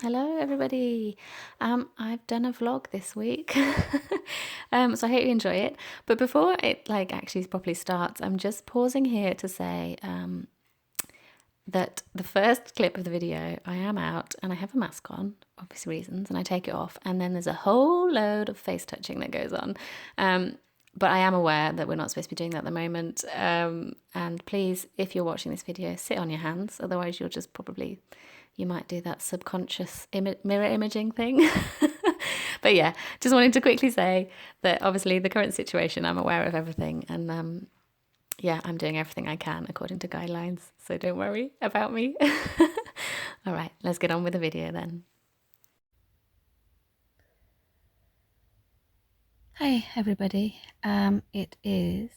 Hello everybody. I've done a vlog this week. So I hope you enjoy it. But before it actually properly starts, I'm just pausing here to say that the first clip of the video, I am out and I have a mask on, obvious reasons, and I take it off, and then there's a whole load of face touching that goes on. But I am aware that we're not supposed to be doing that at the moment. And please, if you're watching this video, sit on your hands, otherwise you'll just probably you might do that subconscious mirror imaging thing. But yeah, just wanted to quickly say that obviously the current situation, I'm aware of everything, and yeah, I'm doing everything I can according to guidelines, so don't worry about me. All right, let's get on with the video then. Hi everybody, it is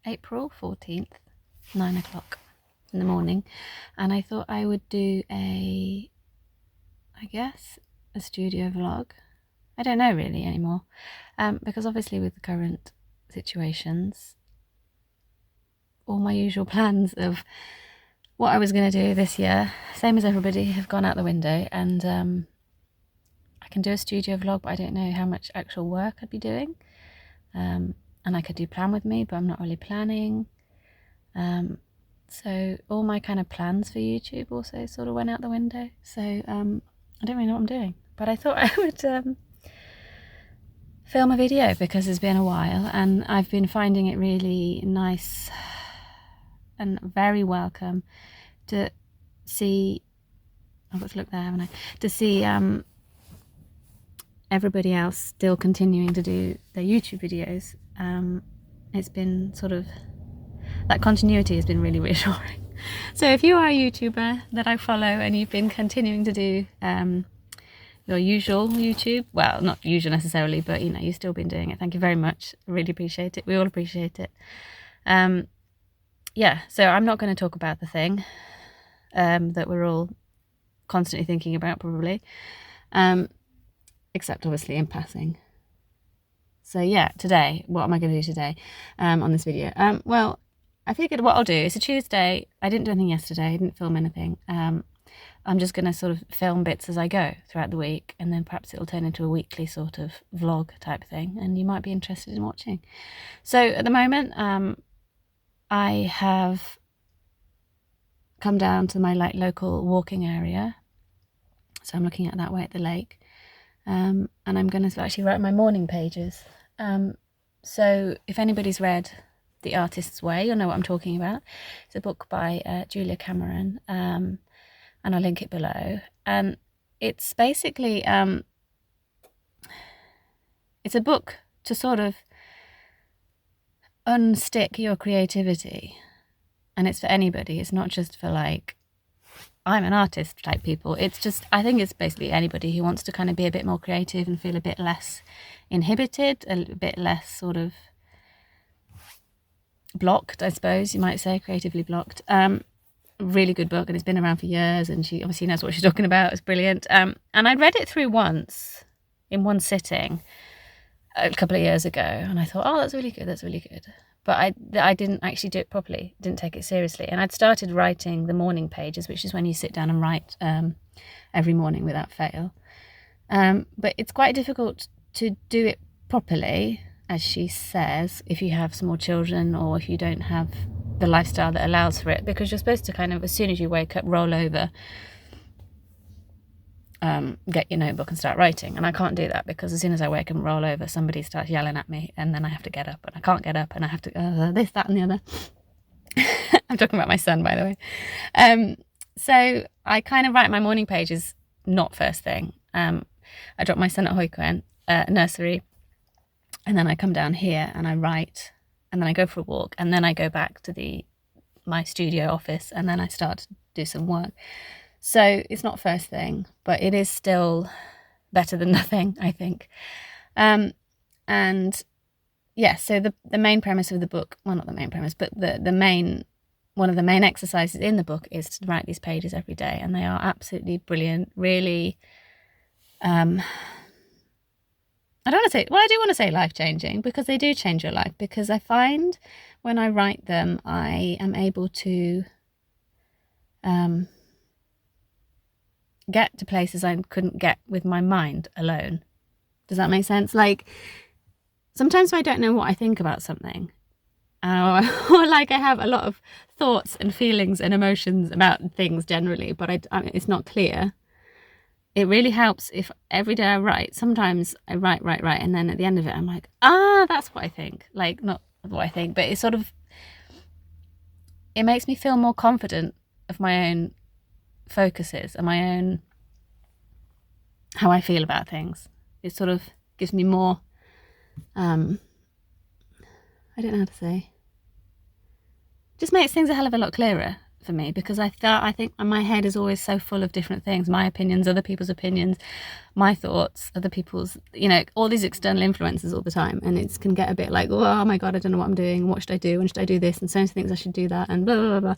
April 14th, 9 o'clock in the morning, and I thought I would do a studio vlog. I don't know really anymore, because obviously with the current situations, all my usual plans of what I was going to do this year, same as everybody, have gone out the window. And I can do a studio vlog, but I don't know how much actual work I'd be doing. And I could do plan with me, but I'm not really planning. So all my kind of plans for YouTube also sort of went out the window. So I don't really know what I'm doing, but I thought I would film a video because it's been a while, and I've been finding it really nice and very welcome to see, I've got to look there, haven't I, to see everybody else still continuing to do their YouTube videos. It's been sort of, that continuity has been really reassuring. So if you are a YouTuber that I follow and you've been continuing to do your usual YouTube, well, not usual necessarily, but you know, you've still been doing it, thank you very much. I really appreciate it. We all appreciate it. Yeah, so I'm not going to talk about the thing that we're all constantly thinking about, probably, except obviously in passing. So yeah, today, what am I going to do today on this video? Well, I figured what I'll do, it's a Tuesday, I didn't do anything yesterday, I didn't film anything. I'm just going to sort of film bits as I go throughout the week, and then perhaps it'll turn into a weekly sort of vlog type thing, and you might be interested in watching. So at the moment, I have come down to my local walking area, so I'm looking at that way at the lake, and I'm going to actually write my morning pages. So if anybody's read The Artist's Way, you'll know what I'm talking about. It's a book by Julia Cameron, and I'll link it below. And it's basically it's a book to sort of unstick your creativity, and it's for anybody. It's not just for like, I'm an artist type people. It's just, I think it's basically anybody who wants to kind of be a bit more creative and feel a bit less inhibited, a bit less sort of blocked, I suppose you might say, creatively blocked. Really good book, and it's been around for years, and she obviously knows what she's talking about. It's brilliant. And I'd read it through once in one sitting a couple of years ago, and I thought, oh, that's really good. But I didn't actually do it properly, didn't take it seriously. And I'd started writing the morning pages, which is when you sit down and write every morning without fail. But it's quite difficult to do it properly, as she says, if you have small children or if you don't have the lifestyle that allows for it, because you're supposed to kind of, as soon as you wake up, roll over, get your notebook and start writing. And I can't do that, because as soon as I wake up and roll over, somebody starts yelling at me, and then I have to get up, and I can't get up, and I have to this, that and the other. I'm talking about my son, by the way. So I kind of write my morning pages not first thing. I drop my son at Hoikuen nursery, and then I come down here and I write, and then I go for a walk, and then I go back to my studio office, and then I start to do some work. So it's not first thing, but it is still better than nothing, I think. And yeah, so the main premise of the book, well, not the main premise, but one of the main exercises in the book is to write these pages every day, and they are absolutely brilliant, really. I don't want to say, well, I do want to say life-changing, because they do change your life, because I find when I write them, I am able to get to places I couldn't get with my mind alone. Does that make sense? Like, sometimes I don't know what I think about something, or like I have a lot of thoughts and feelings and emotions about things generally, but it's not clear. It really helps if every day I write. Sometimes I write, and then at the end of it, I'm like, that's what I think. Like, not what I think, but it's sort of, it makes me feel more confident of my own focuses and my own, how I feel about things. It sort of gives me more, I don't know how to say, just makes things a hell of a lot clearer for me, because I think my head is always so full of different things, my opinions, other people's opinions, my thoughts, other people's, all these external influences all the time, and it can get a bit like, oh my god, I don't know what I'm doing, what should I do, when should I do this, and so many things I should do that, and blah blah blah.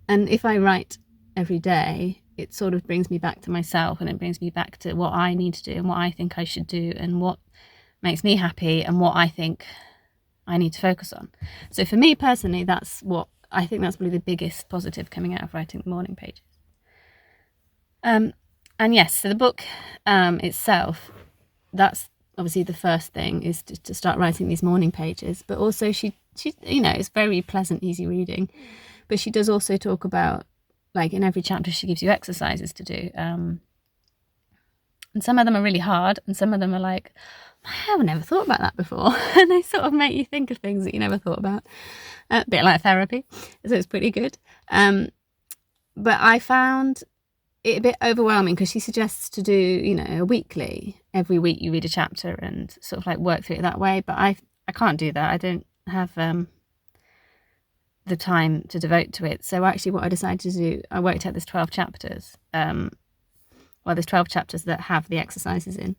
And if I write every day, it sort of brings me back to myself, and it brings me back to what I need to do and what I think I should do and what makes me happy and what I think I need to focus on. So for me personally, that's what I think, that's probably the biggest positive coming out of writing the morning pages. And yes, so the book itself, that's obviously the first thing, is to start writing these morning pages. But also she it's very pleasant, easy reading. But she does also talk about, like, in every chapter she gives you exercises to do. And some of them are really hard, and some of them are like, I have never thought about that before. And they sort of make you think of things that you never thought about. A bit like therapy, so it's pretty good. But I found it a bit overwhelming, because she suggests to do, a weekly. Every week you read a chapter and sort of like work through it that way. But I can't do that. I don't have the time to devote to it. So actually what I decided to do, I worked out there's 12 chapters. There's 12 chapters that have the exercises in.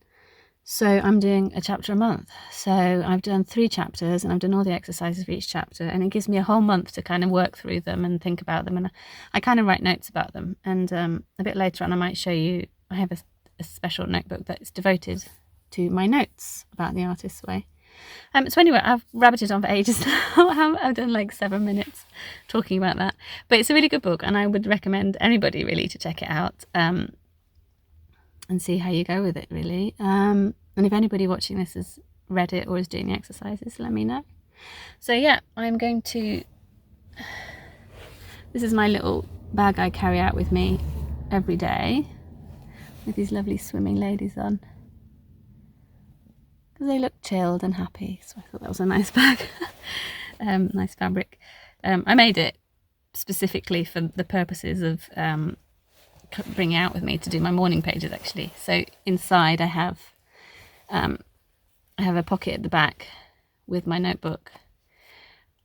So I'm doing a chapter a month. So I've done 3 chapters and I've done all the exercises for each chapter, and it gives me a whole month to kind of work through them and think about them. And I kind of write notes about them. And a bit later on, I might show you, I have a special notebook that's devoted to my notes about the artist's way. So anyway, I've rabbited on for ages now. I've done like 7 minutes talking about that. But it's a really good book, and I would recommend anybody really to check it out. And see how you go with it, really. And if anybody watching this has read it or is doing the exercises, let me know. So yeah, I'm going to, this is my little bag I carry out with me every day, with these lovely swimming ladies on, because they look chilled and happy. So I thought that was a nice bag. Nice fabric. I made it specifically for the purposes of bring out with me to do my morning pages, actually. So inside I have a pocket at the back with my notebook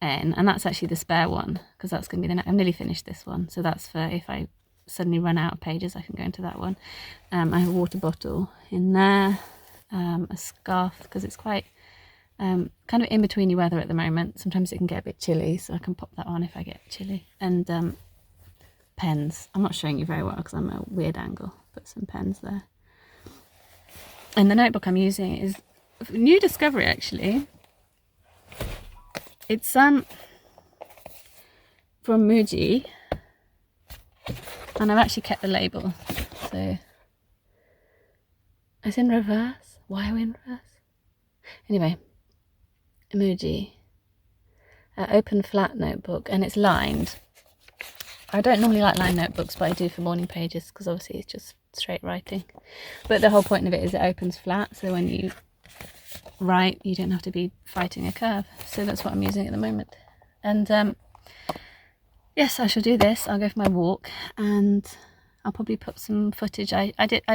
in, and that's actually the spare one, because that's going to be I've nearly finished this one, so that's for if I suddenly run out of pages, I can go into that one. I have a water bottle in there, a scarf, because it's quite kind of in betweeny weather at the moment. Sometimes it can get a bit chilly, so I can pop that on if I get chilly. And pens. I'm not showing you very well because I'm at a weird angle. Put some pens there. And the notebook I'm using is a new discovery, actually. It's from Muji, and I've actually kept the label. So it's in reverse. Why are we in reverse? Anyway, Muji, open flat notebook, and it's lined. I don't normally like lined notebooks, but I do for morning pages, because obviously it's just straight writing. But the whole point of it is it opens flat, so when you write, you don't have to be fighting a curve. So that's what I'm using at the moment. And yes, I shall do this. I'll go for my walk, and I'll probably put some footage. I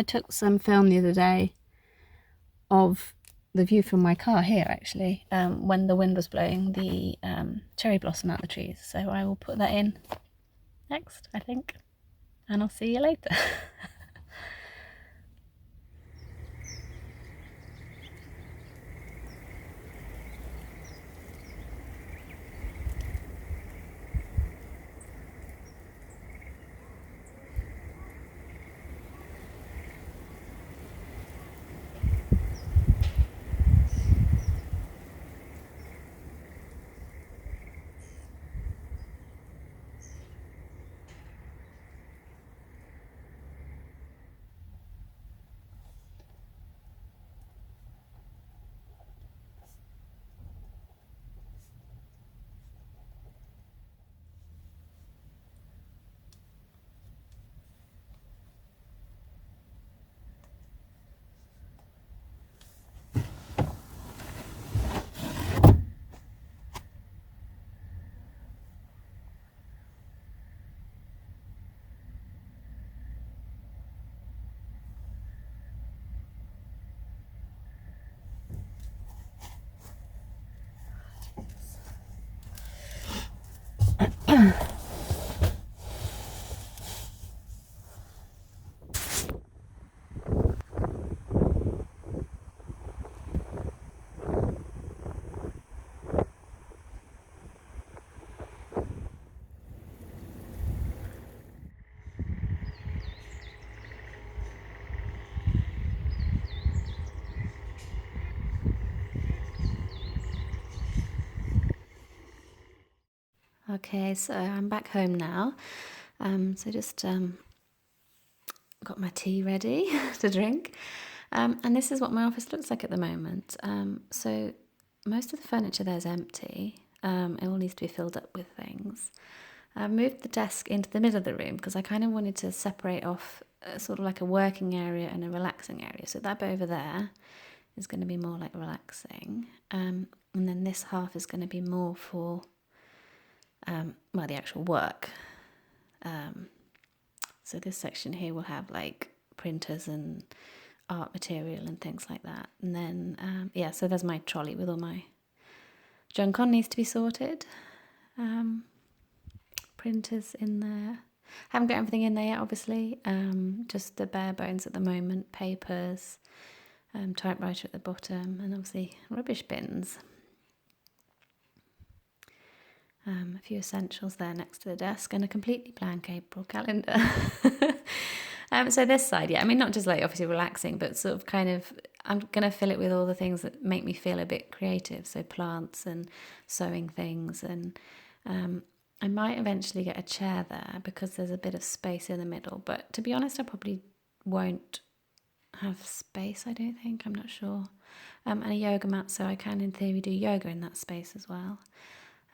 took some film the other day of the view from my car here, actually, when the wind was blowing the cherry blossom out the trees. So I will put that in next, I think, and I'll see you later. Okay, so I'm back home now. So just got my tea ready to drink. And this is what my office looks like at the moment. So most of the furniture there is empty. It all needs to be filled up with things. I moved the desk into the middle of the room because I kind of wanted to separate off sort of like a working area and a relaxing area. So that bit over there is going to be more like relaxing. And then this half is going to be more for, well, the actual work. So this section here will have like printers and art material and things like that. And then, yeah, so there's my trolley with all my junk on, needs to be sorted. Printers in there. Haven't got everything in there yet, obviously. Just the bare bones at the moment. Papers, typewriter at the bottom, and obviously rubbish bins. A few essentials there next to the desk, and a completely blank April calendar. So this side, yeah, I mean, not just like obviously relaxing, but sort of kind of, I'm going to fill it with all the things that make me feel a bit creative. So plants and sewing things, and I might eventually get a chair there because there's a bit of space in the middle. But to be honest, I probably won't have space, I don't think. I'm not sure. And a yoga mat, so I can, in theory, do yoga in that space as well.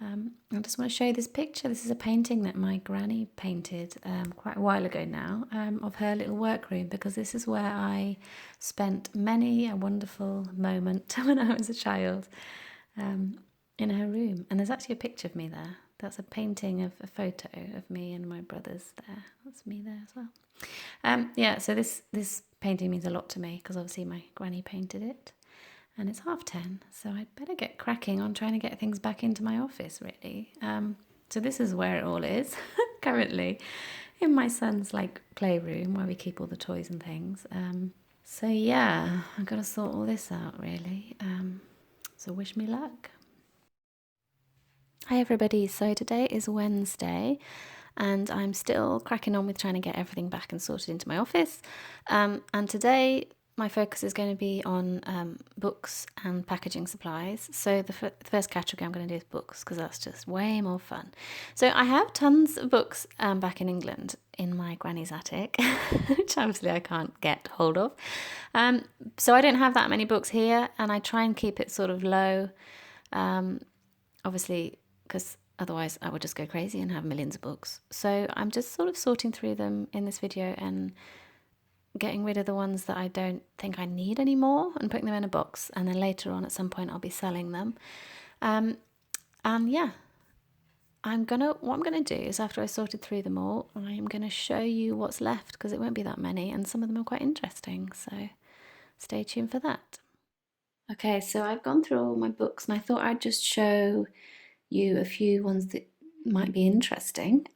I just want to show you this picture. This is a painting that my granny painted quite a while ago now of her little workroom, because this is where I spent many a wonderful moment when I was a child in her room. And there's actually a picture of me there. That's a painting of a photo of me and my brothers there. That's me there as well. Yeah, so this painting means a lot to me because obviously my granny painted it. And it's 10:30, so I'd better get cracking on trying to get things back into my office, really. So this is where it all is currently, in my son's like playroom where we keep all the toys and things. So yeah, I've got to sort all this out, really. So wish me luck. Hi everybody, so today is Wednesday and I'm still cracking on with trying to get everything back and sorted into my office. And today my focus is going to be on books and packaging supplies. So the first category I'm going to do is books because that's just way more fun. So I have tons of books back in England in my granny's attic, which obviously I can't get hold of. So I don't have that many books here, and I try and keep it sort of low, obviously, because otherwise I would just go crazy and have millions of books. So I'm just sort of sorting through them in this video and getting rid of the ones that I don't think I need anymore and putting them in a box, and then later on at some point I'll be selling them. And yeah, what I'm gonna do is, after I sorted through them all, I am gonna show you what's left, because it won't be that many and some of them are quite interesting, so stay tuned for that. Okay, so I've gone through all my books and I thought I'd just show you a few ones that might be interesting.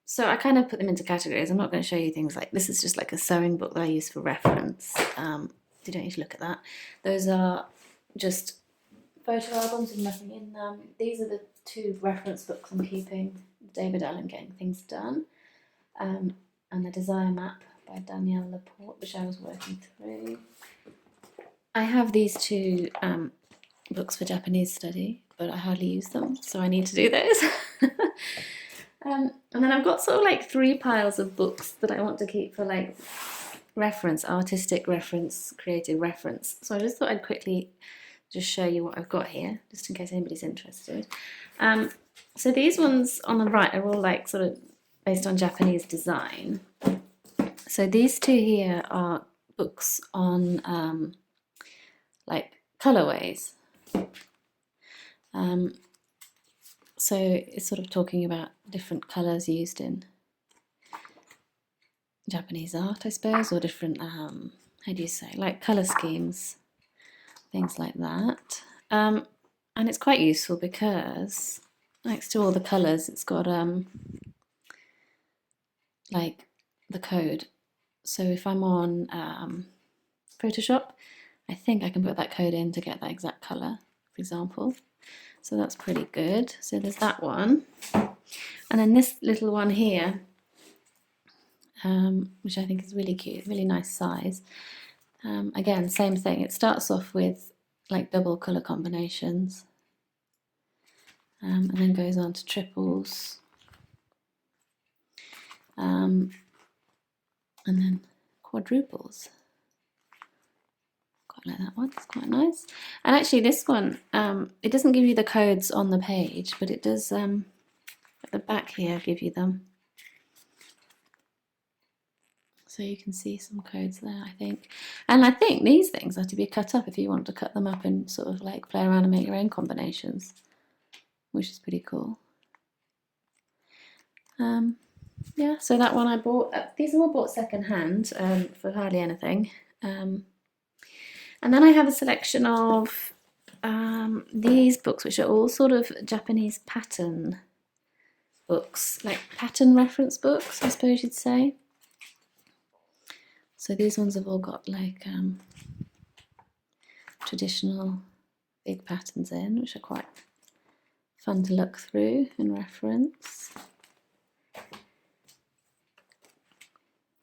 So I kind of put them into categories. I'm not going to show you things like this. Is just like a sewing book that I use for reference. You don't need to look at that. Those are just photo albums with nothing in them. These are the two reference books I'm keeping: David Allen, Getting Things Done, and the Desire Map by Danielle Laporte, which I was working through. I have these two books for Japanese study, but I hardly use them, so I need to do those. And then I've got sort of like 3 piles of books that I want to keep for like reference, artistic reference, creative reference. So I just thought I'd quickly just show you what I've got here, just in case anybody's interested. So these ones on the right are all like sort of based on Japanese design. So these 2 here are books on like colorways. So it's sort of talking about different colours used in Japanese art, I suppose, or different, how do you say, like colour schemes, things like that. And it's quite useful because next to all the colours, it's got like the code. So if I'm on Photoshop, I think I can put that code in to get that exact colour, for example. So that's pretty good. So there's that one. And then this little one here, which I think is really cute, really nice size. Again, same thing. It starts off with like double colour combinations, and then goes on to triples, and then quadruples. Quite like that one, it's quite nice. And actually this one, it doesn't give you the codes on the page, but it does at the back here give you them. So you can see some codes there, I think. And I think these things are to be cut up if you want to cut them up and sort of like play around and make your own combinations, which is pretty cool. Yeah, so that one I bought. These are all bought second hand for hardly anything. And then I have a selection of these books, which are all sort of Japanese pattern books, like pattern reference books, I suppose you'd say. So these ones have all got like traditional big patterns in, which are quite fun to look through and reference.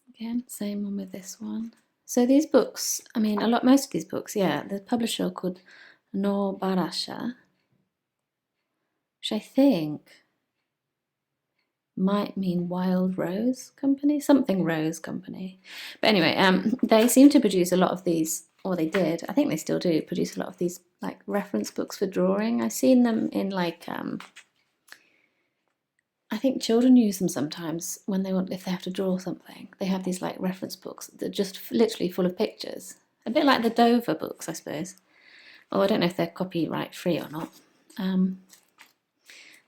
Again, same one with this one. So these books, I mean, most of these books, yeah, the publisher are called No Barasha, which I think might mean Wild Rose Company, something Rose Company. But anyway, they seem to produce a lot of these, or they did, I think they still do, produce a lot of these like reference books for drawing. I've seen them in like, I think children use them sometimes when they want, if they have to draw something. They have these like reference books that are just literally full of pictures. A bit like the Dover books, I suppose. Oh, I don't know if they're copyright free or not.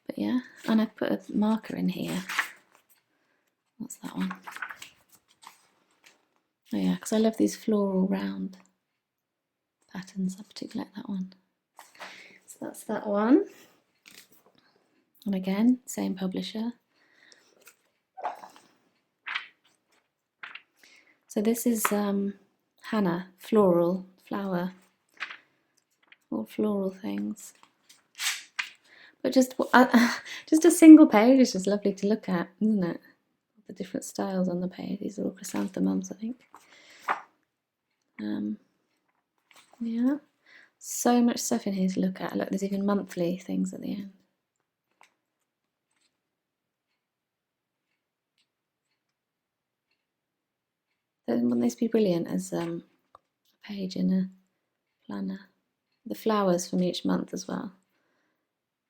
But yeah, and I put a marker in here. What's that one? Oh yeah, because I love these floral round patterns. I particularly like that one. So that's that one. And again, same publisher. So this is Hannah, floral, flower, all floral things. But just a single page is just lovely to look at, isn't it? The different styles on the page. These are all chrysanthemums, I think. Yeah, so much stuff in here to look at. Look, there's even monthly things at the end. Wouldn't this be brilliant as a page in a planner? The flowers from each month as well.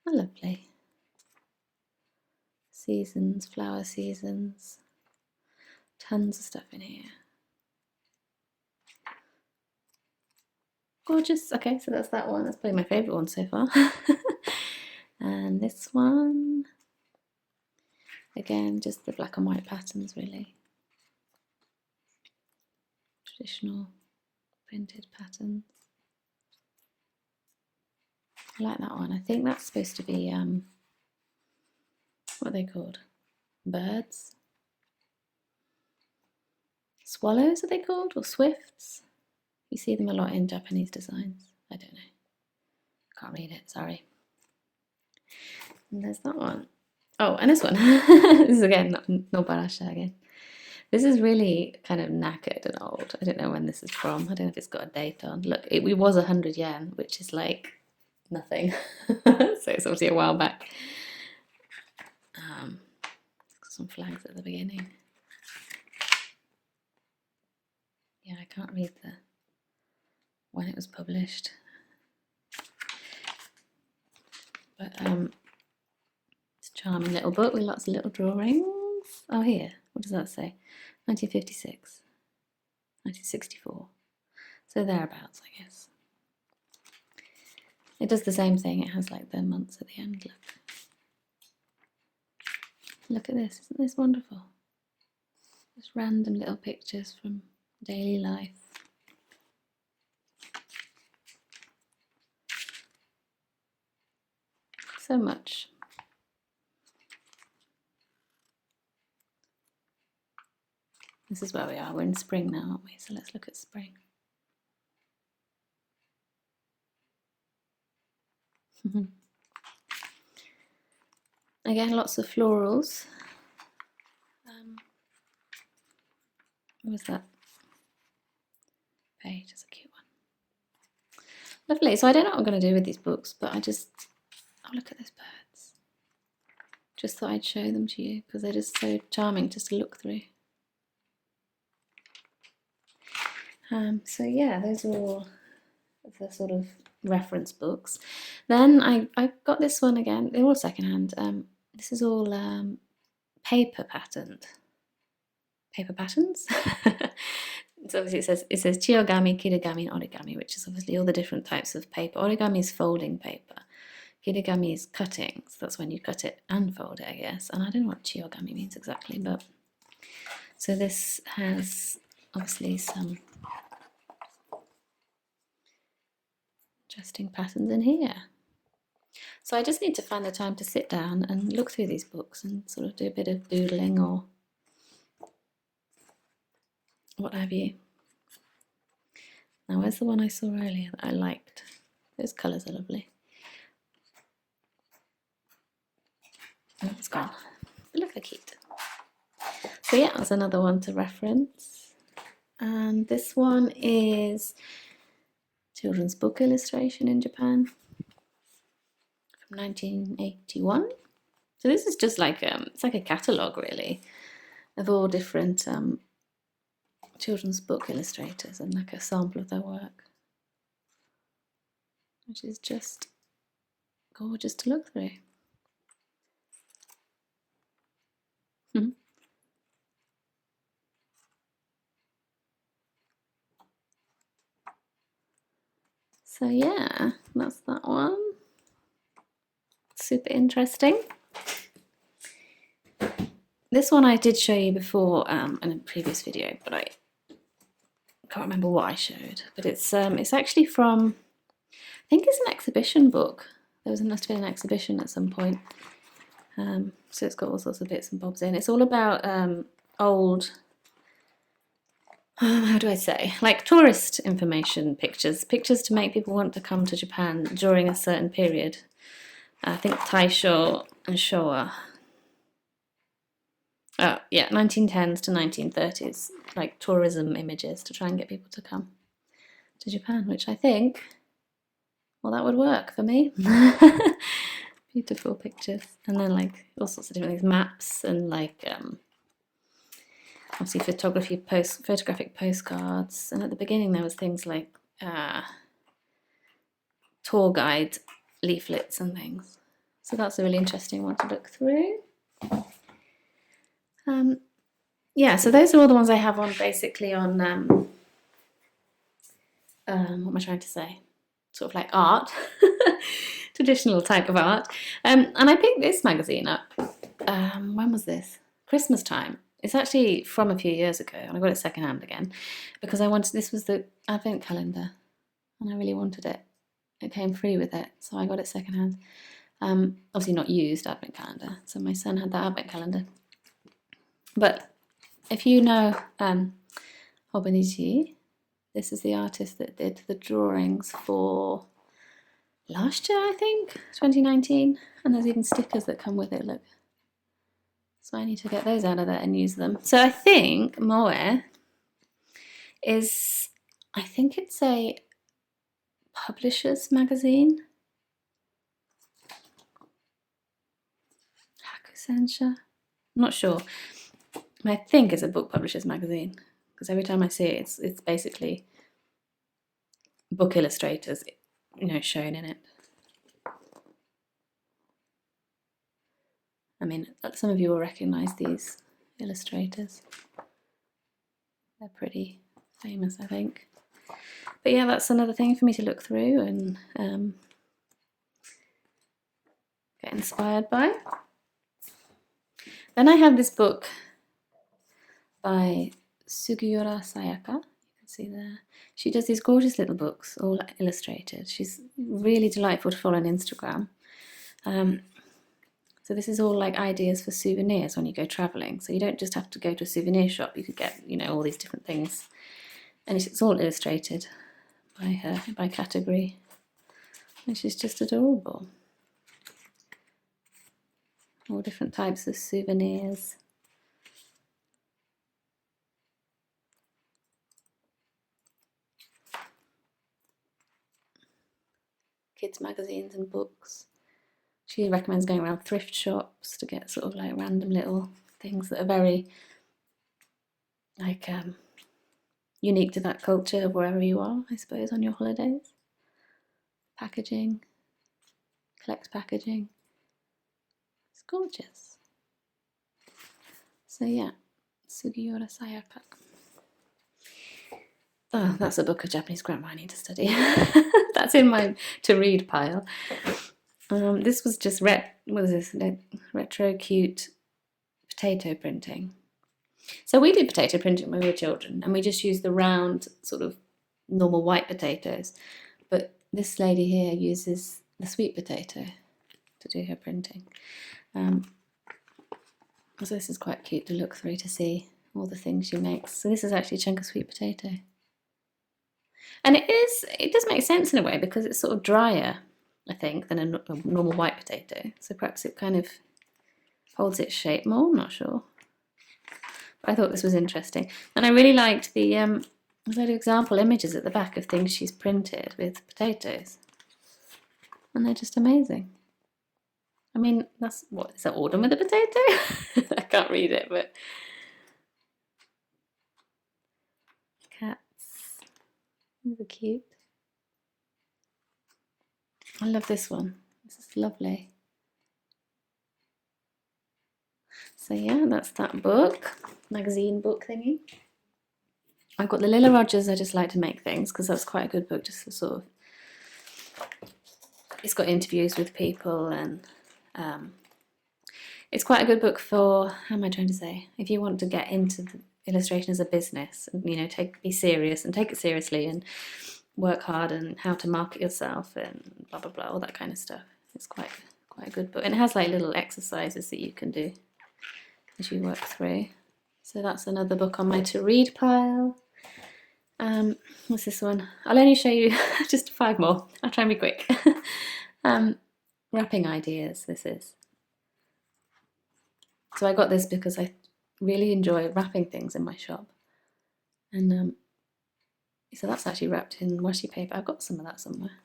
Oh, lovely. Seasons, flower seasons. Tons of stuff in here. Gorgeous. Okay, so that's that one. That's probably my favourite one so far. And this one. Again, just the black and white patterns, really. Traditional printed patterns. I like that one. I think that's supposed to be, what are they called? Birds? Swallows are they called? Or swifts? You see them a lot in Japanese designs. I don't know. Can't read it, sorry. And there's that one. Oh, and this one. This is again, no Barasha again. This is really kind of knackered and old. I don't know when this is from. I don't know if it's got a date on. Look, it was 100 yen, which is like nothing. So it's obviously a while back. Some flags at the beginning. Yeah, I can't read when it was published. But it's a charming little book with lots of little drawings. Oh, here, what does that say? 1956, 1964. So thereabouts, I guess. It does the same thing. It has like the months at the end. Look at this. Isn't this wonderful? Just random little pictures from daily life. So much. This is where we are. We're in spring now, aren't we? So let's look at spring. Again, lots of florals. What was that page? It's a cute one. Lovely. So I don't know what I'm going to do with these books, but oh, look at those birds. Just thought I'd show them to you because they're just so charming just to look through. So yeah, those are all the sort of reference books. Then I got this one again. They're all secondhand. This is all paper patterned. Paper patterns. So obviously it says chiogami, kirigami, and origami, which is obviously all the different types of paper. Origami is folding paper. Kirigami is cutting, so that's when you cut it and fold it, I guess. And I don't know what chiogami means exactly, but so this has obviously some interesting patterns in here. So I just need to find the time to sit down and look through these books and sort of do a bit of doodling or what have you. Now, where's the one I saw earlier that I liked? Those colours are lovely. Oh, it's gone. But look how cute. So yeah, that's another one to reference. And this one is children's book illustration in Japan from 1981. So this is just like it's like a catalogue really of all different children's book illustrators and like a sample of their work, which is just gorgeous to look through. So yeah, that's that one. Super interesting. This one I did show you before in a previous video, but I can't remember what I showed. But it's actually from, I think it's an exhibition book. There must have been an exhibition at some point. So it's got all sorts of bits and bobs in. It's all about old, how do I say, like tourist information pictures to make people want to come to Japan during a certain period. I think Taisho and Showa. Oh, yeah, 1910s to 1930s, like tourism images to try and get people to come to Japan, which I think, well, that would work for me. Beautiful pictures. And then like all sorts of different things, maps and like obviously photographic postcards. And at the beginning there was things like tour guide leaflets and things. So that's a really interesting one to look through. Yeah, so those are all the ones I have on basically on what am I trying to say? Sort of like art, traditional type of art. And I picked this magazine up. When was this? Christmas time. It's actually from a few years ago, and I got it secondhand again because this was the advent calendar, and I really wanted it. It came free with it, so I got it secondhand. Obviously not used advent calendar, so my son had that advent calendar. But if you know Hobonichi, this is the artist that did the drawings for last year, I think, 2019. And there's even stickers that come with it, look. So I need to get those out of there and use them. So I think Moe is, I think it's a publisher's magazine. Hakusensha? I'm not sure. I think it's a book publisher's magazine because every time I see it, it's basically book illustrators, shown in it. I mean, some of you will recognise these illustrators. They're pretty famous, I think. But yeah, that's another thing for me to look through and get inspired by. Then I have this book by Sugiura Sayaka. You can see there. She does these gorgeous little books, all illustrated. She's really delightful to follow on Instagram. So this is all like ideas for souvenirs when you go traveling. So you don't just have to go to a souvenir shop. You could get, you know, all these different things. And it's all illustrated by her, by category, which is just adorable. All different types of souvenirs. Kids magazines and books. She recommends going around thrift shops to get sort of like random little things that are very like unique to that culture of wherever you are, I suppose, on your holidays. Packaging, collect packaging. It's gorgeous. So yeah, Sugiura Sayaka. Oh, that's a book of Japanese grammar I need to study. That's in my to read pile. This was just retro cute potato printing. So we did potato printing when we were children, and we just used the round sort of normal white potatoes. But this lady here uses the sweet potato to do her printing. So this is quite cute to look through to see all the things she makes. So this is actually a chunk of sweet potato. And it does make sense in a way because it's sort of drier, I think, than a normal white potato. So perhaps it kind of holds its shape more, I'm not sure. But I thought this was interesting. And I really liked the example images at the back of things she's printed with potatoes. And they're just amazing. I mean, that's, what, is that autumn with a potato? I can't read it, but... Cats. These are cute. I love this one. This is lovely. So yeah, that's that book, magazine book thingy. I've got the Lilla Rogers I Just Like to Make Things, because that's quite a good book, just for sort of, it's got interviews with people, and it's quite a good book for, how am I trying to say, if you want to get into the illustration as a business, and, you know, be serious and take it seriously and work hard, and how to market yourself and blah blah blah, all that kind of stuff. It's quite a good book, and it has like little exercises that you can do as you work through. So that's another book on my to read pile. What's this one? I'll only show you just 5 more. I'll try and be quick. Wrapping ideas, this is. So I got this because I really enjoy wrapping things in my shop. And so that's actually wrapped in washi paper. I've got some of that somewhere.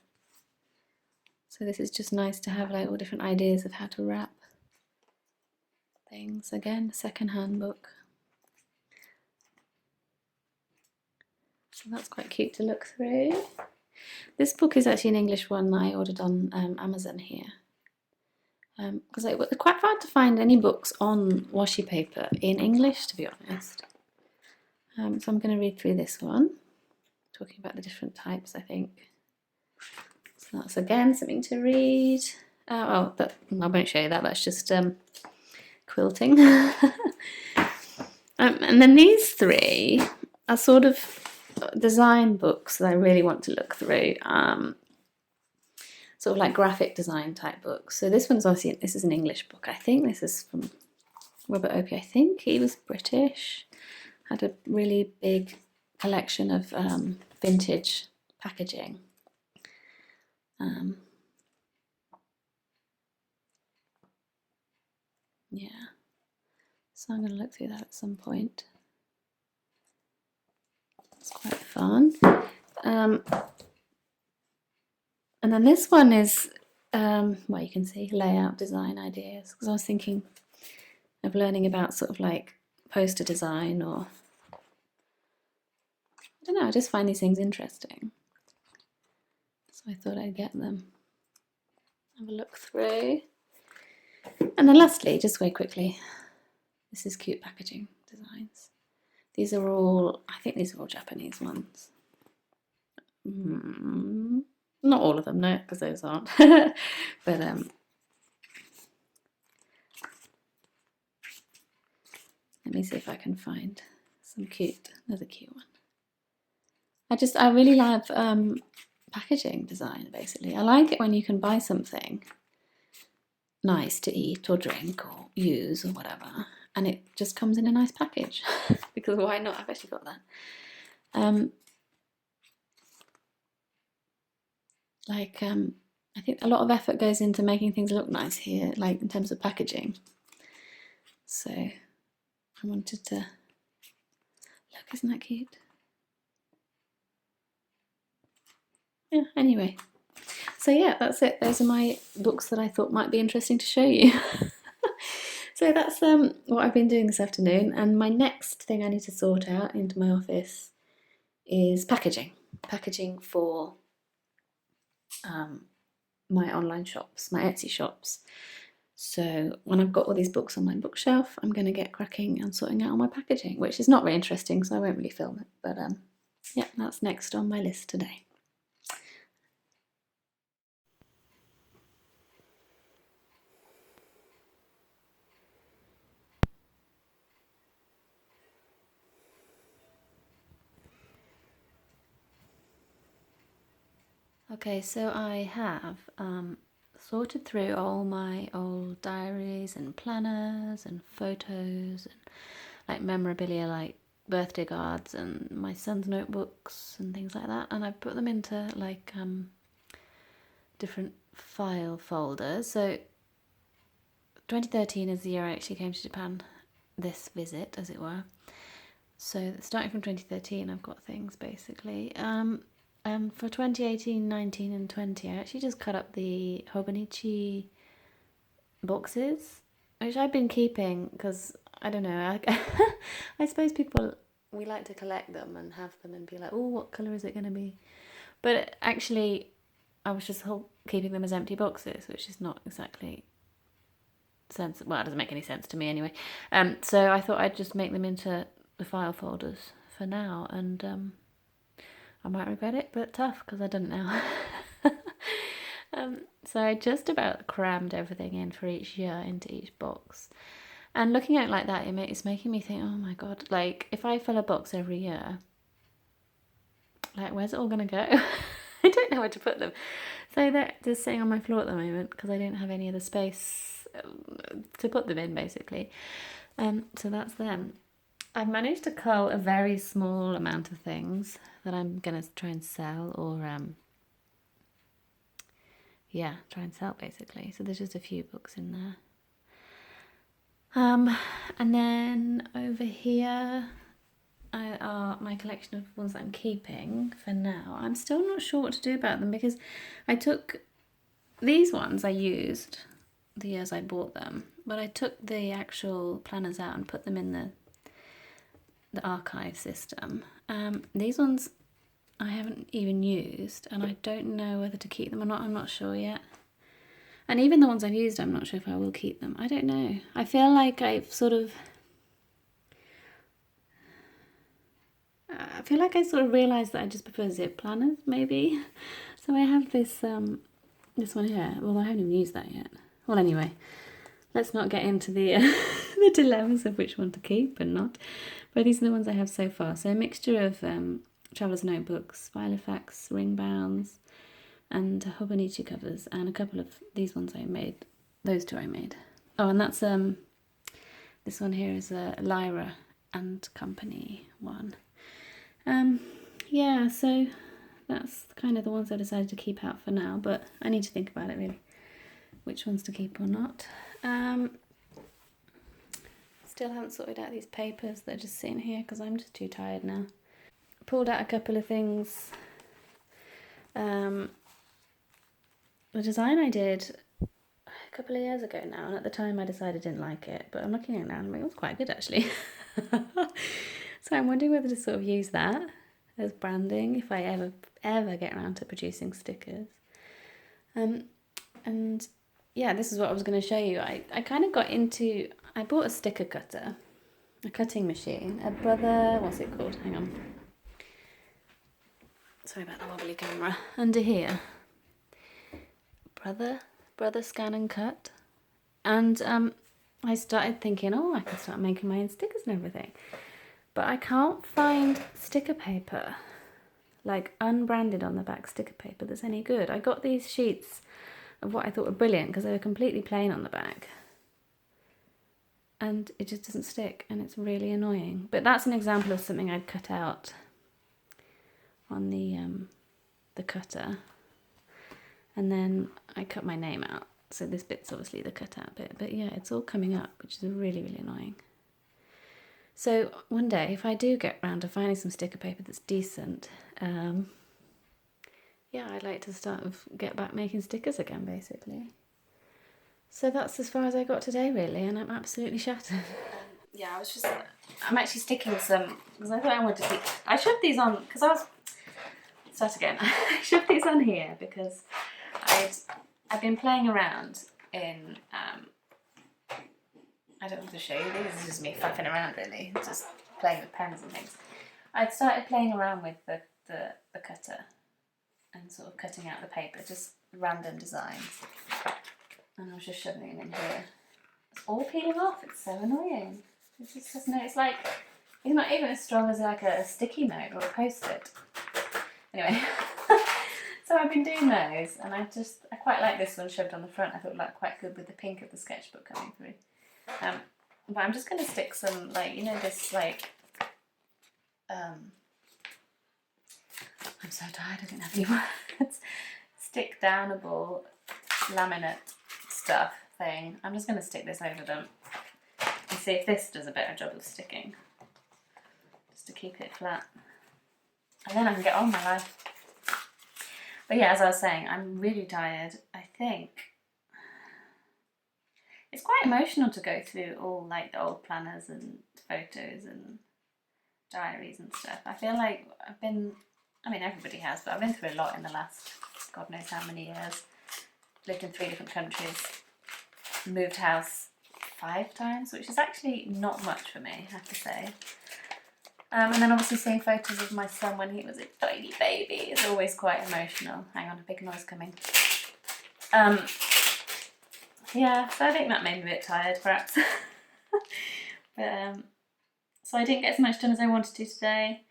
So this is just nice to have like all different ideas of how to wrap things. Again, second-hand book. So that's quite cute to look through. This book is actually an English one that I ordered on Amazon here. Because it was quite hard to find any books on washi paper in English, to be honest. So I'm going to read through this one, talking about the different types, I think. So that's again something to read. I won't show you that, that's just quilting. And then these 3 are sort of design books that I really want to look through. Sort of like graphic design type books. So this one's obviously, this is an English book. I think this is from Robert Opie. I think he was British. Had a really big collection of vintage packaging. Yeah. So I'm going to look through that at some point. It's quite fun. And then this one is, well, you can see layout design ideas, because I was thinking of learning about sort of like poster design, or I don't know, I just find these things interesting. So I thought I'd get them. Have a look through. And then lastly, just very quickly, this is cute packaging designs. These are all, I think these are all Japanese ones. Not all of them, no, because those aren't. But let me see if I can find some another cute one. I really love packaging design, basically. I like it when you can buy something nice to eat or drink or use or whatever, and it just comes in a nice package. Because why not? I've actually got that. I think a lot of effort goes into making things look nice here, like in terms of packaging. So I wanted to look, isn't that cute? Yeah, anyway. So yeah, that's it. Those are my books that I thought might be interesting to show you. So that's what I've been doing this afternoon, and my next thing I need to sort out into my office is packaging. Packaging for my online shops, my Etsy shops. So when I've got all these books on my bookshelf, I'm going to get cracking and sorting out all my packaging, which is not very interesting, so I won't really film it. But yeah, that's next on my list today. Okay, so I have sorted through all my old diaries and planners and photos and like memorabilia, like birthday cards and my son's notebooks and things like that, and I put them into like different file folders. So 2013 is the year I actually came to Japan, this visit as it were. So starting from 2013 I've got things basically. For 2018, 19 and 20 I actually just cut up the Hobonichi boxes, which I've been keeping because I don't know, I suppose we like to collect them and have them and be like, oh, what colour is it going to be? But actually I was just keeping them as empty boxes, which is not exactly sensible. Well, it doesn't make any sense to me anyway. So I thought I'd just make them into the file folders for now, and I might regret it, but tough because I don't know. So I just about crammed everything in for each year into each box. And looking at it like that, it's making me think, oh my God, like if I fill a box every year, like where's it all going to go? I don't know where to put them. So they're just sitting on my floor at the moment because I don't have any other space to put them in, basically. So that's them. I've managed to cull a very small amount of things that I'm going to try and sell or, try and sell basically. So there's just a few books in there. And then over here are my collection of ones that I'm keeping for now. I'm still not sure what to do about them because I took these ones I used the years I bought them, but I took the actual planners out and put them in the archive system. These ones I haven't even used, and I don't know whether to keep them or not. I'm not sure yet. And even the ones I've used, I'm not sure if I will keep them. I don't know. I feel like I sort of realised that I just prefer zip planners, maybe. So I have this this one here. Well, I haven't even used that yet. Well, anyway, let's not get into the the dilemmas of which one to keep and not. But these are the ones I have so far. So a mixture of traveller's notebooks, Filofax ring bounds, and Hobonichi covers, and a couple of these ones I made. Those two I made. Oh, and that's this one here is a Lyra and Company one. Yeah, so that's kind of the ones I decided to keep out for now, but I need to think about it really, which ones to keep or not. Still haven't sorted out these papers. They're just sitting here because I'm just too tired now. Pulled out a couple of things. The design I did a couple of years ago now, and at the time I decided I didn't like it, but I'm looking at it now and I'm like, it was quite good actually. So I'm wondering whether to sort of use that as branding if I ever get around to producing stickers. And yeah, this is what I was going to show you. I kind of got into, I bought a sticker cutter, a cutting machine, a Brother, what's it called? Hang on. Sorry about the wobbly camera. Under here. Brother Scan and Cut. And I started thinking, oh, I can start making my own stickers and everything. But I can't find sticker paper, like unbranded on the back sticker paper that's any good. I got these sheets what I thought were brilliant because they were completely plain on the back. And it just doesn't stick, and it's really annoying. But that's an example of something I'd cut out on the cutter. And then I cut my name out. So this bit's obviously the cutout bit. But yeah, it's all coming up, which is really, really annoying. So one day, if I do get round to finding some sticker paper that's decent, yeah, I'd like to get back making stickers again, basically. So that's as far as I got today, really, and I'm absolutely shattered. Yeah, I'm actually sticking some, because I thought I wanted to keep, I shoved these on, because start again. I shoved these on here because I've been playing around in, I don't want to show you these, this is just me faffing around really, just playing with pens and things. I'd started playing around with the cutter and sort of cutting out the paper, just random designs. And I was just shoving it in here. It's all peeling off, it's so annoying. It just doesn't, it's like, it's not even as strong as like a sticky note or a post-it. Anyway, so I've been doing those, and I quite like this one shoved on the front. I thought it looked quite good with the pink of the sketchbook coming through. But I'm just going to stick some, like, you know, this like, I'm so tired, I don't have any words. Stick downable laminate stuff thing. I'm just going to stick this over them and see if this does a better job of sticking, just to keep it flat, and then I can get on with my life. But yeah, as I was saying, I'm really tired. I think it's quite emotional to go through all like the old planners and photos and diaries and stuff. I feel like everybody has, but I've been through a lot in the last God knows how many years. Lived in 3 different countries, moved house 5 times, which is actually not much for me, I have to say. And then obviously seeing photos of my son when he was a tiny baby is always quite emotional. Hang on, a big noise coming. Yeah, so I think that made me a bit tired, perhaps. But so I didn't get as much done as I wanted to today.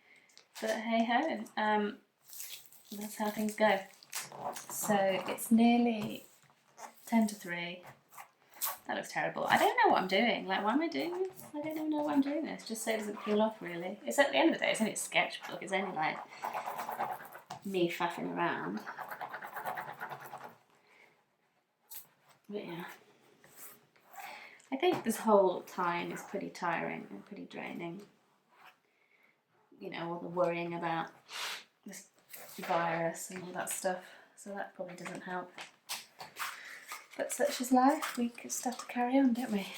But hey ho, that's how things go. So it's nearly 10 to 3. That looks terrible. I don't know what I'm doing. Like, why am I doing this? I don't even know why I'm doing this. Just so it doesn't peel off, really. It's at the end of the day, it's only a sketchbook. It's only like me faffing around. But yeah. I think this whole time is pretty tiring and pretty draining. You know, all the worrying about this virus and all that stuff. So that probably doesn't help. But such is life, we just have to carry on, don't we?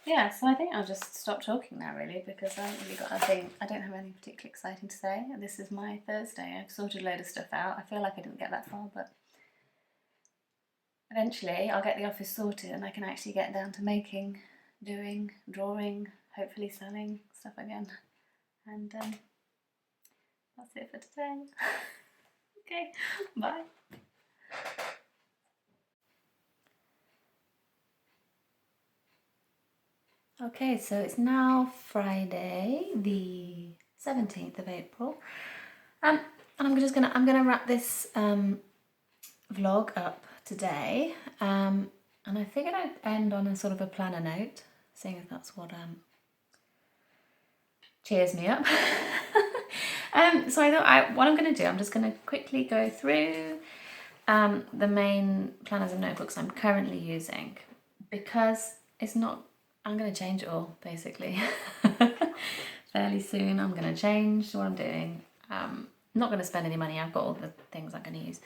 Yeah, so I think I'll just stop talking now really, because I haven't really got anything, I don't have anything particularly exciting to say. This is my Thursday. I've sorted a load of stuff out. I feel like I didn't get that far, but eventually I'll get the office sorted and I can actually get down to making, doing, drawing, hopefully selling stuff again. And that's it for today. Okay, bye. Okay, so it's now Friday, the 17th of April, and I'm gonna wrap this vlog up today, and I figured I'd end on a sort of a planner note, seeing as that's what cheers me up. So I thought what I'm going to do, I'm just going to quickly go through the main planners and notebooks I'm currently using, because I'm going to change it all, basically. Fairly soon I'm going to change what I'm doing. I'm not going to spend any money, I've got all the things I'm going to use,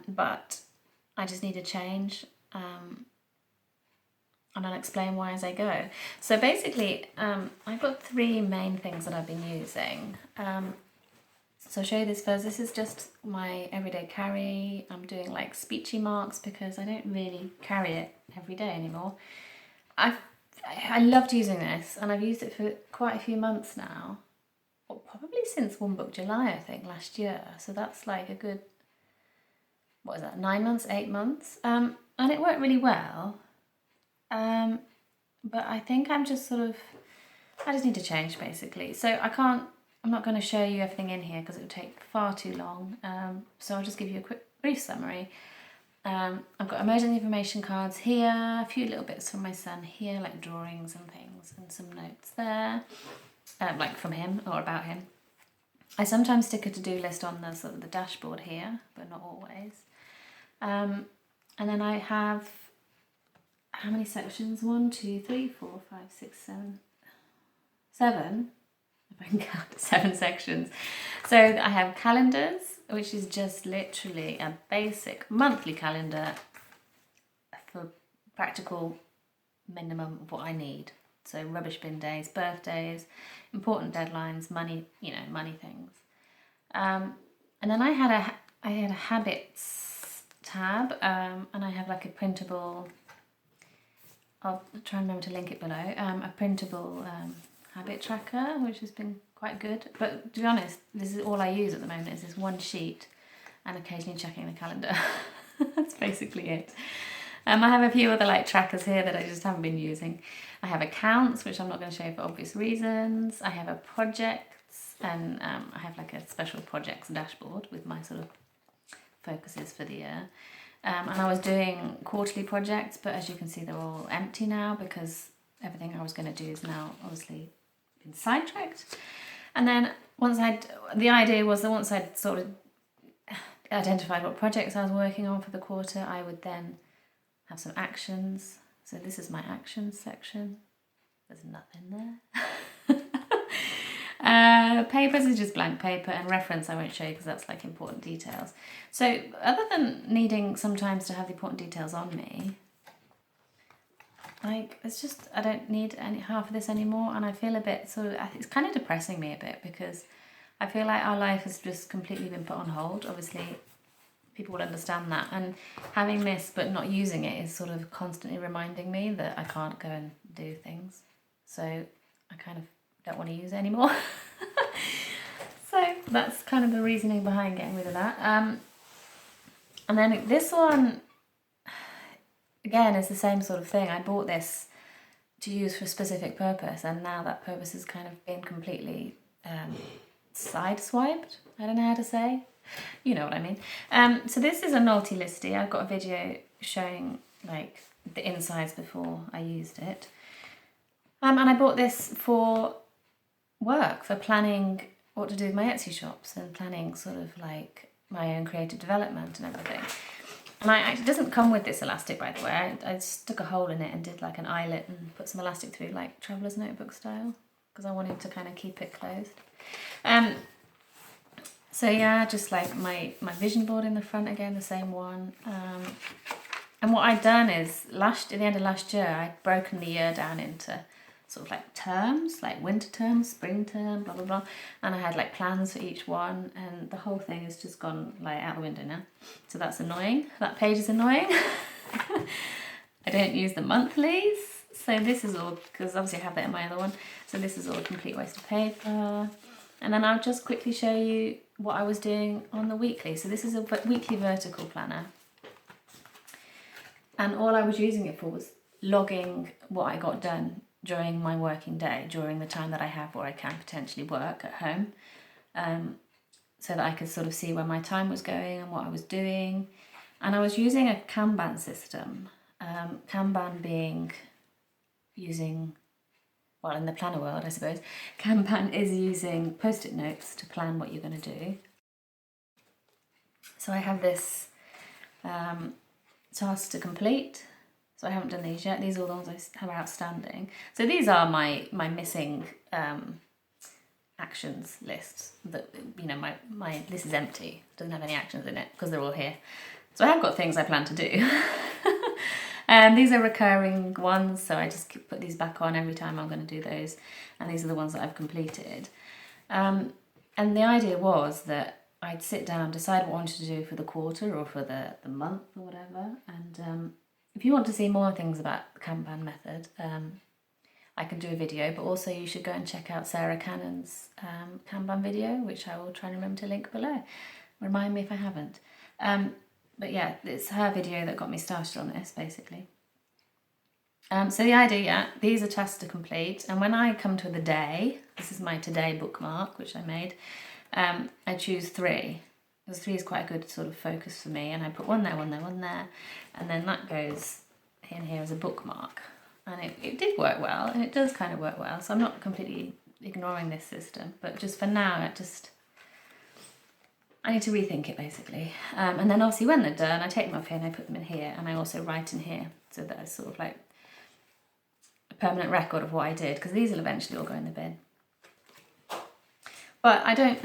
but I just need to change, and I'll explain why as I go. So basically, I've got 3 main things that I've been using. So I'll show you this first. This is just my everyday carry. I'm doing like speechy marks because I don't really carry it every day anymore. I loved using this, and I've used it for quite a few months now. Well, probably since One Book July, I think, last year. So that's like a good, 9 months, 8 months? And it worked really well. But I think I'm just I just need to change, basically. So I'm I'm not going to show you everything in here because it would take far too long, so I'll just give you a quick brief summary. I've got emergency information cards here, a few little bits from my son here, like drawings and things, and some notes there, like from him or about him. I sometimes stick a to-do list on the sort of the dashboard here, but not always. And then I have, how many sections? 1, 2, 3, 4, 5, 6, 7, 7. If I can count, 7 sections. So I have calendars, which is just literally a basic monthly calendar for practical minimum of what I need. So rubbish bin days, birthdays, important deadlines, money, money things. And then I had a habits tab, and I have like a printable, I'll try and remember to link it below, a printable habit tracker, which has been quite good. But to be honest, this is all I use at the moment, is this one sheet and occasionally checking the calendar. That's basically it. I have a few other like trackers here that I just haven't been using. I have accounts, which I'm not going to show you for obvious reasons. I have a projects, and I have like a special projects dashboard with my sort of focuses for the year. And I was doing quarterly projects, but as you can see, they're all empty now because everything I was going to do is now obviously been sidetracked. And then the idea was that once I'd sort of identified what projects I was working on for the quarter, I would then have some actions. So this is my actions section. There's nothing there. Papers is just blank paper, and reference I won't show you because that's like important details. So other than needing sometimes to have the important details on me, like it's just, I don't need half of this anymore, and I feel a bit sort of, it's kind of depressing me a bit because I feel like our life has just completely been put on hold. Obviously people will understand that, and having this but not using it is sort of constantly reminding me that I can't go and do things, so I kind of don't want to use it anymore. So that's kind of the reasoning behind getting rid of that. And then this one again is the same sort of thing. I bought this to use for a specific purpose, and now that purpose has kind of been completely sideswiped. I don't know how to say. You know what I mean. So this is a naughty listy. I've got a video showing like the insides before I used it. And I bought this for work, for planning what to do with my Etsy shops and planning sort of like my own creative development and everything. And it doesn't come with this elastic, by the way. I stuck a hole in it and did like an eyelet and put some elastic through, like traveller's notebook style, because I wanted to kind of keep it closed. So yeah, just like my vision board in the front again, the same one. And what I'd done is at the end of last year, I'd broken the year down into sort of like terms, like winter term, spring term, blah, blah, blah. And I had like plans for each one, and the whole thing has just gone like out the window now. So that's annoying. That page is annoying. I don't use the monthlies. So this is all, because obviously I have that in my other one. So this is all a complete waste of paper. And then I'll just quickly show you what I was doing on the weekly. So this is a weekly vertical planner. And all I was using it for was logging what I got done during my working day, during the time that I have where I can potentially work at home, so that I could sort of see where my time was going and what I was doing. And I was using a Kanban system, Kanban being using, well, in the planner world, I suppose, Kanban is using post-it notes to plan what you're going to do. So I have this task to complete. So I haven't done these yet. These are all the ones I have outstanding. So these are my missing actions lists. That, you know, my list is empty. Doesn't have any actions in it because they're all here. So I have got things I plan to do. And these are recurring ones, so I just put these back on every time I'm going to do those. And these are the ones that I've completed. And the idea was that I'd sit down, decide what I wanted to do for the quarter or for the month or whatever. And if you want to see more things about the Kanban method, I can do a video, but also you should go and check out Sarah Cannon's Kanban video, which I will try and remember to link below. Remind me if I haven't. But yeah, it's her video that got me started on this, basically. So the idea, yeah, these are tasks to complete, and when I come to the day, this is my today bookmark, which I made, I choose 3, because 3 is quite a good sort of focus for me, and I put one there, one there, one there, and then that goes in here as a bookmark, and it did work well, and it does kind of work well, so I'm not completely ignoring this system, but just for now, I need to rethink it basically. And then obviously when they're done, I take them off here and I put them in here, and I also write in here, so that it's sort of like a permanent record of what I did, because these will eventually all go in the bin. But I don't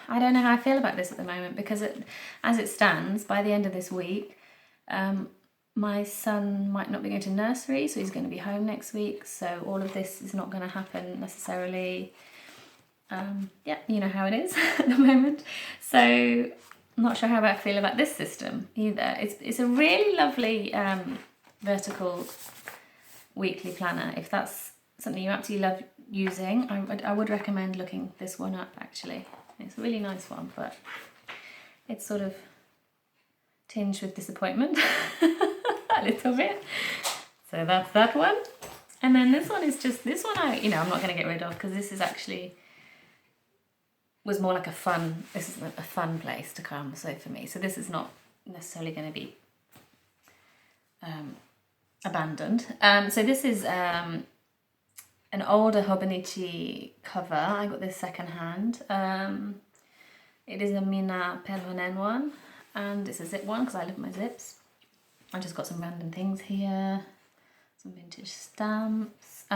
know how I feel about this at the moment, because as it stands, by the end of this week, my son might not be going to nursery, so he's going to be home next week, so all of this is not going to happen necessarily. Yeah, you know how it is at the moment. So I'm not sure how I feel about this system either. It's a really lovely vertical weekly planner. If that's something you absolutely love using, I would recommend looking this one up actually. It's a really nice one, but it's sort of tinged with disappointment a little bit. So that's that one. And then this one is just, this one I'm not going to get rid of, because this is actually was more like this is a fun place to come, so for me. So this is not necessarily going to be abandoned. So this is an older Hobonichi cover. I got this second hand. It is a Mina Perhonen one, and it's a zip one because I love my zips. I just got some random things here, some vintage stamps.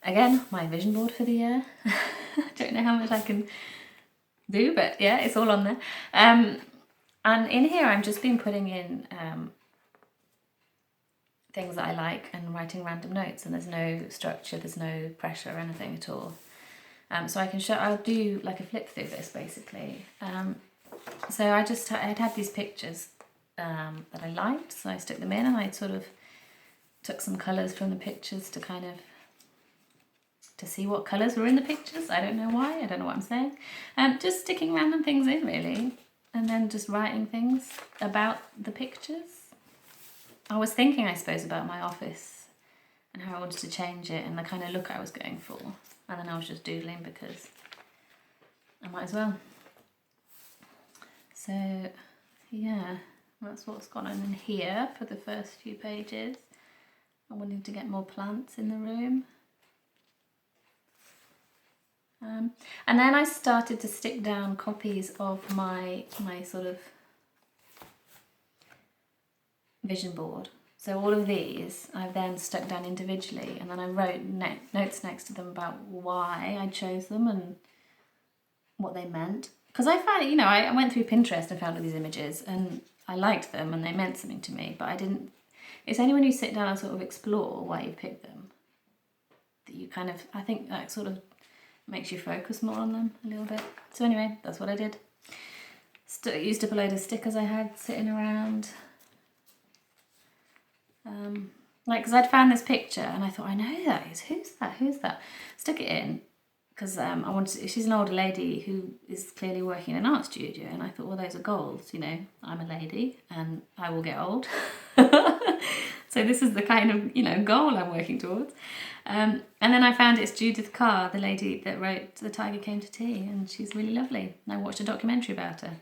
Again, my vision board for the year. I don't know how much I can do, but yeah, it's all on there. And in here, I've just been putting in things that I like and writing random notes, and there's no structure, there's no pressure or anything at all. So I can I'll do like a flip through this basically. So I'd had these pictures that I liked, so I stuck them in, and I sort of took some colours from the pictures to see what colours were in the pictures. I don't know why, I don't know what I'm saying. Just sticking random things in really, and then just writing things about the pictures. I was thinking, I suppose, about my office and how I wanted to change it and the kind of look I was going for, and then I was just doodling because I might as well. So yeah, that's what's gone on in here for the first few pages. I wanted to get more plants in the room. And then I started to stick down copies of my sort of vision board. So all of these I've then stuck down individually, and then I wrote notes next to them about why I chose them and what they meant. Because I found, I went through Pinterest and found all these images and I liked them and they meant something to me, but I didn't. It's only when you sit down and sort of explore why you picked them that you kind of, I think that sort of makes you focus more on them a little bit. So anyway, that's what I did. Used up a load of stickers I had sitting around. Because I'd found this picture and I thought, I know that is. Who's that? Stuck it in because she's an older lady who is clearly working in an art studio, and I thought, well, those are goals. I'm a lady and I will get old. So this is the kind of, goal I'm working towards. And then I found it's Judith Carr, the lady that wrote The Tiger Came to Tea, and she's really lovely. And I watched a documentary about her.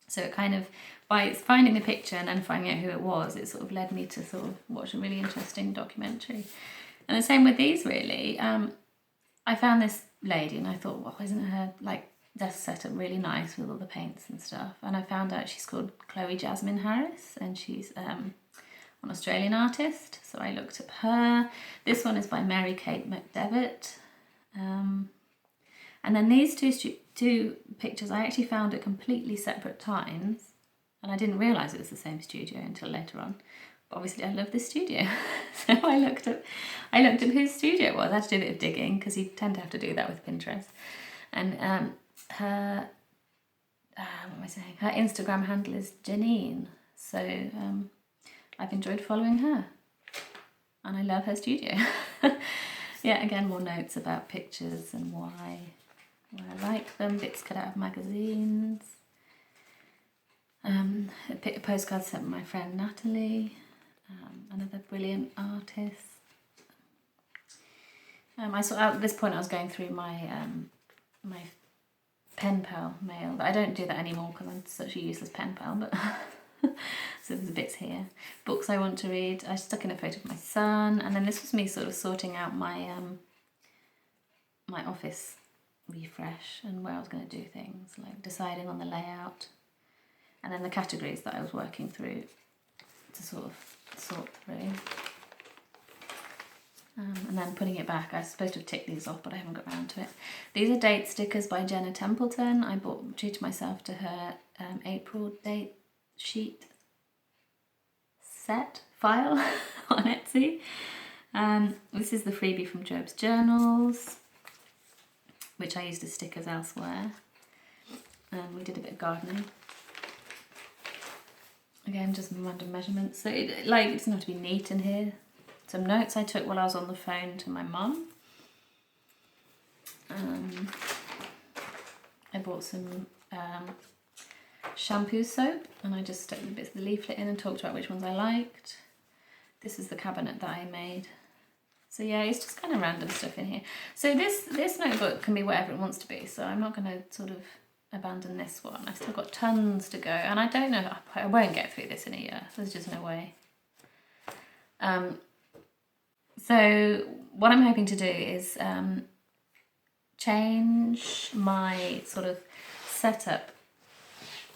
So it kind of, by finding the picture and then finding out who it was, it sort of led me to sort of watch a really interesting documentary. And the same with these, really. I found this lady and I thought, well, isn't her desk setup really nice with all the paints and stuff? And I found out she's called Chloe Jasmine Harris, and she's an Australian artist. So I looked up her. This one is by Mary Kate McDevitt. And then these two pictures I actually found at completely separate times, and I didn't realise it was the same studio until later on. But obviously I love this studio. So I looked up whose studio it was. I had to do a bit of digging because you tend to have to do that with Pinterest. And her her Instagram handle is Janine. So I've enjoyed following her. And I love her studio. Yeah, again, more notes about pictures and why I like them, bits cut out of magazines, a postcard sent by my friend Natalie, another brilliant artist. I saw at this point I was going through my my pen pal mail. I don't do that anymore because I'm such a useless pen pal, but so there's bits here. Books I want to read. I stuck in a photo of my son, and then this was me sort of sorting out my my office refresh and where I was going to do things, like deciding on the layout, and then the categories that I was working through to sort of sort through. And then putting it back. I was supposed to have ticked these off, but I haven't got around to it. These are date stickers by Jenna Templeton. I bought, treated myself to her April date sheet set file on Etsy. This is the freebie from Job's Journals, which I used as stickers elsewhere. We did a bit of gardening. Again, just random measurements. So it doesn't have to be neat in here. Some notes I took while I was on the phone to my mum. I bought some shampoo soap, and I just stuck the bits of the leaflet in and talked about which ones I liked. This is the cabinet that I made. So yeah, it's just kind of random stuff in here. So this notebook can be whatever it wants to be, so I'm not going to sort of abandon this one. I've still got tons to go, and I don't know, I won't get through this in a year. There's just no way. So what I'm hoping to do is change my sort of setup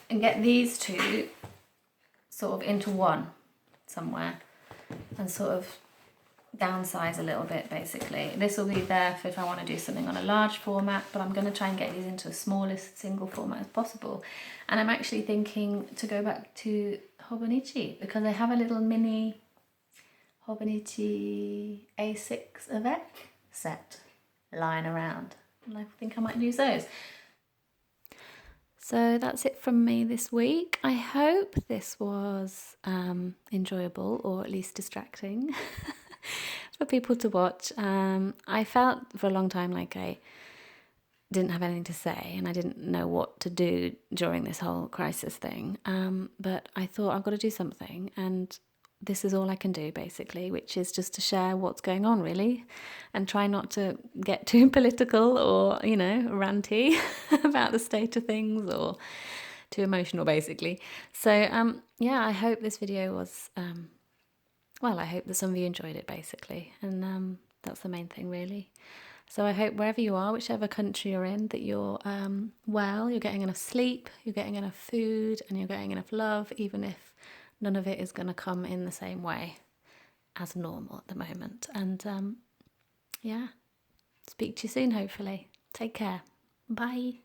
and get these two sort of into one somewhere and sort of downsize a little bit basically. This will be there for if I want to do something on a large format, but I'm going to try and get these into the smallest single format as possible. And I'm actually thinking to go back to Hobonichi because I have a little mini Hobonichi A6 Avec set lying around, and I think I might use those. So that's it from me this week. I hope this was enjoyable, or at least distracting for people to watch. I felt for a long time like I didn't have anything to say and I didn't know what to do during this whole crisis thing, but I thought I've got to do something, and this is all I can do basically, which is just to share what's going on really and try not to get too political or, ranty about the state of things or too emotional basically. So yeah, I hope this video was, I hope that some of you enjoyed it basically, and that's the main thing really. So I hope wherever you are, whichever country you're in, that you're well, you're getting enough sleep, you're getting enough food, and you're getting enough love, even if none of it is going to come in the same way as normal at the moment. And yeah, speak to you soon, hopefully. Take care. Bye.